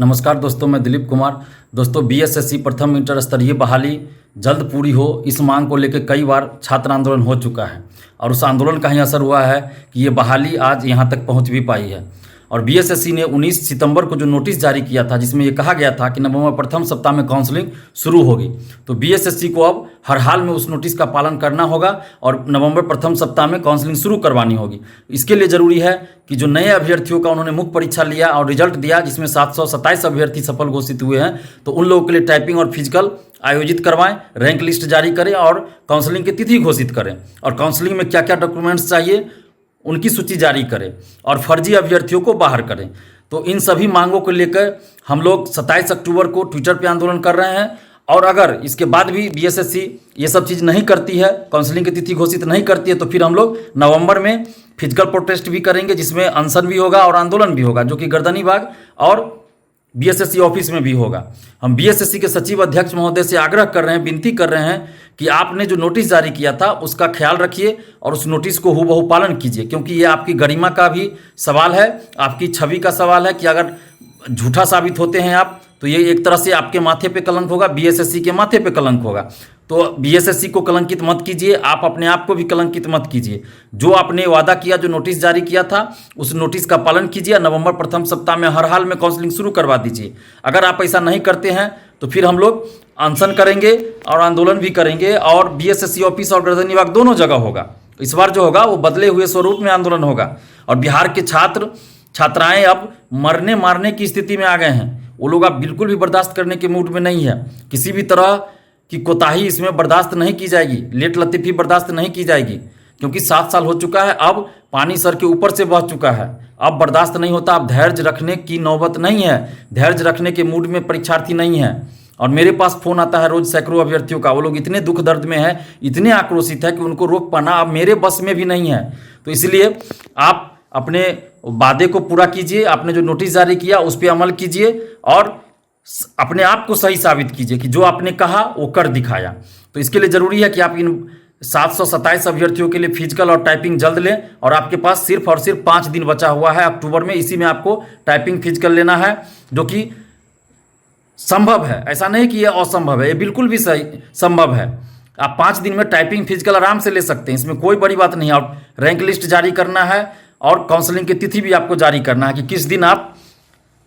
नमस्कार दोस्तों, मैं दिलीप कुमार। दोस्तों, बीएसएससी प्रथम इंटर स्तरीय बहाली जल्द पूरी हो, इस मांग को लेकर कई बार छात्र आंदोलन हो चुका है और उस आंदोलन का ही असर हुआ है कि ये बहाली आज यहाँ तक पहुँच भी पाई है। और बीएसएससी ने 19 सितंबर को जो नोटिस जारी किया था, जिसमें ये कहा गया था कि नवंबर प्रथम सप्ताह में काउंसलिंग शुरू होगी, तो बीएसएससी को अब हर हाल में उस नोटिस का पालन करना होगा और नवंबर प्रथम सप्ताह में काउंसलिंग शुरू करवानी होगी। इसके लिए ज़रूरी है कि जो नए अभ्यर्थियों का उन्होंने मुख्य परीक्षा लिया और रिजल्ट दिया, जिसमें 727 अभ्यर्थी सफल घोषित हुए हैं, तो उन लोगों के लिए टाइपिंग और फिजिकल आयोजित करवाएं, रैंक लिस्ट जारी करें और काउंसलिंग की तिथि घोषित करें और काउंसलिंग में क्या क्या डॉक्यूमेंट्स चाहिए उनकी सूची जारी करें और फर्जी अभ्यर्थियों को बाहर करें। तो इन सभी मांगों को लेकर हम लोग 27 अक्टूबर को ट्विटर पे आंदोलन कर रहे हैं और अगर इसके बाद भी बीएसएससी ये सब चीज़ नहीं करती है, काउंसलिंग की तिथि घोषित नहीं करती है, तो फिर हम लोग नवंबर में फिजिकल प्रोटेस्ट भी करेंगे, जिसमें अनशन भी होगा और आंदोलन भी होगा, जो कि गर्दनीबाग और बीएसएससी ऑफिस में भी होगा। हम बीएसएससी के सचिव अध्यक्ष महोदय से आग्रह कर रहे हैं, विनती कर रहे हैं कि आपने जो नोटिस जारी किया था उसका ख्याल रखिए और उस नोटिस को हूबहू पालन कीजिए, क्योंकि ये आपकी गरिमा का भी सवाल है, आपकी छवि का सवाल है कि अगर झूठा साबित होते हैं आप, तो ये एक तरह से आपके माथे पे कलंक होगा, बीएसएससी के माथे पे कलंक होगा। तो बीएसएससी को कलंकित मत कीजिए, आप अपने आप को भी कलंकित मत कीजिए। जो आपने वादा किया, जो नोटिस जारी किया था, उस नोटिस का पालन कीजिए। नवंबर प्रथम सप्ताह में हर हाल में काउंसलिंग शुरू करवा दीजिए। अगर आप ऐसा नहीं करते हैं तो फिर हम लोग अनशन करेंगे और आंदोलन भी करेंगे और बीएसएससी ऑफिस और गर्दनीबाग दोनों जगह होगा। इस बार जो होगा वो बदले हुए स्वरूप में आंदोलन होगा और बिहार के छात्राएं अब मरने मारने की स्थिति में आ गए हैं। वो लोग अब बिल्कुल भी बर्दाश्त करने के मूड में नहीं है। किसी भी तरह की कोताही इसमें बर्दाश्त नहीं की जाएगी, लेट लतीफ़ी बर्दाश्त नहीं की जाएगी, क्योंकि 7 साल हो चुका है, अब पानी सर के ऊपर से बह चुका है, अब बर्दाश्त नहीं होता। अब धैर्य रखने की नौबत नहीं है, धैर्य रखने के मूड में परीक्षार्थी नहीं है। और मेरे पास फ़ोन आता है रोज़ सैकड़ों अभ्यर्थियों का, वो लोग इतने दुख दर्द में है, इतने आक्रोशित है कि उनको रोक पाना अब मेरे बस में भी नहीं है। तो इसलिए आप अपने वादे को पूरा कीजिए, आपने जो नोटिस जारी किया उस पर अमल कीजिए और अपने आप को सही साबित कीजिए कि जो आपने कहा वो कर दिखाया। तो इसके लिए ज़रूरी है कि आप इन 727 अभ्यर्थियों के लिए फिजिकल और टाइपिंग जल्द लें और आपके पास सिर्फ और सिर्फ 5 दिन बचा हुआ है अक्टूबर में। इसी में आपको टाइपिंग फिजिकल लेना है, जो कि संभव है। ऐसा नहीं कि ये असंभव है, ये बिल्कुल भी सही संभव है। आप 5 दिन में टाइपिंग फिजिकल आराम से ले सकते हैं, इसमें कोई बड़ी बात नहीं है। और रैंक लिस्ट जारी करना है और काउंसलिंग की तिथि भी आपको जारी करना है कि किस दिन आप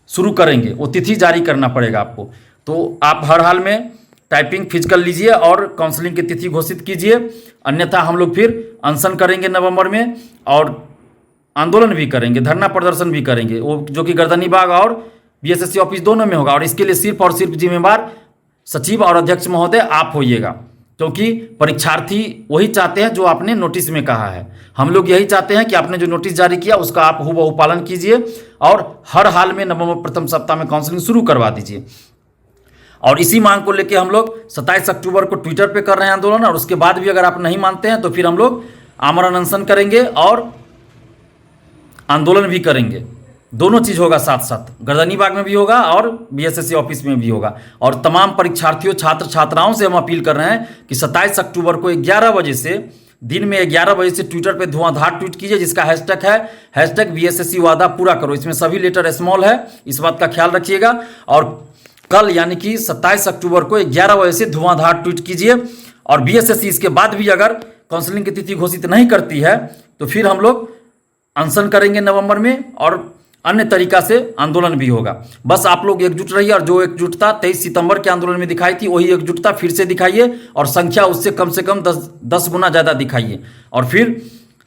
शुरू करेंगे, वो तिथि जारी करना पड़ेगा आपको। तो आप हर हाल में टाइपिंग फिजिकल लीजिए और काउंसलिंग की तिथि घोषित कीजिए, अन्यथा हम लोग फिर अनशन करेंगे नवंबर में और आंदोलन भी करेंगे, धरना प्रदर्शन भी करेंगे, वो जो कि गर्दनीबाग और बीएसएससी ऑफिस दोनों में होगा। और इसके लिए सिर्फ और सिर्फ जिम्मेवार सचिव और अध्यक्ष महोदय आप होइएगा, क्योंकि परीक्षार्थी वही चाहते हैं जो आपने नोटिस में कहा है। हम लोग यही चाहते हैं कि आपने जो नोटिस जारी किया उसका आप हूबहू पालन कीजिए और हर हाल में नवंबर प्रथम सप्ताह में काउंसलिंग शुरू करवा दीजिए। और इसी मांग को लेकर हम लोग 27 अक्टूबर को ट्विटर पे कर रहे हैं आंदोलन, और उसके बाद भी अगर आप नहीं मानते हैं तो फिर हम लोग आमरण अनशन करेंगे और आंदोलन भी करेंगे। दोनों चीज़ होगा साथ साथ, गर्दनीबाग में भी होगा और बीएसएससी ऑफिस में भी होगा। और तमाम परीक्षार्थियों, छात्र छात्राओं से हम अपील कर रहे हैं कि 27 अक्टूबर को 11 बजे से, दिन में 11 बजे से ट्विटर पे धुआंधार ट्वीट कीजिए, जिसका हैशटैग है #BSSC वादा पूरा करो। इसमें सभी लेटर स्मॉल है, इस बात का ख्याल रखिएगा। और कल यानी कि 27 अक्टूबर को 11 बजे से धुआंधार ट्वीट कीजिए। और बीएसएससी इसके बाद भी अगर काउंसलिंग की तिथि घोषित नहीं करती है तो फिर हम लोग अनशन करेंगे नवंबर में और अन्य तरीका से आंदोलन भी होगा। बस आप लोग एकजुट रहिए और जो एकजुटता 23 सितंबर के आंदोलन में दिखाई थी, वही एकजुटता फिर से दिखाइए और संख्या उससे कम से कम 10 गुना ज़्यादा दिखाइए। और फिर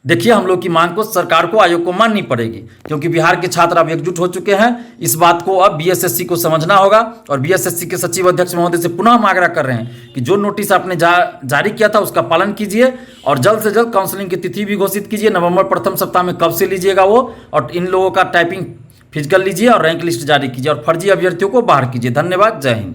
देखिए, हम लोग की मांग को सरकार को, आयोग को माननी पड़ेगी, क्योंकि बिहार के छात्र अब एकजुट हो चुके हैं। इस बात को अब बीएसएससी को समझना होगा और बीएसएससी के सचिव अध्यक्ष महोदय से पुनः हम आग्रह कर रहे हैं कि जो नोटिस आपने जारी किया था उसका पालन कीजिए और जल्द से जल्द काउंसलिंग की तिथि भी घोषित कीजिए। नवंबर प्रथम सप्ताह में कब से लीजिएगा वो, और इन लोगों का टाइपिंग फिजिकल लीजिए और रैंक लिस्ट जारी कीजिए और फर्जी अभ्यर्थियों को बाहर कीजिए। धन्यवाद, जय हिंद।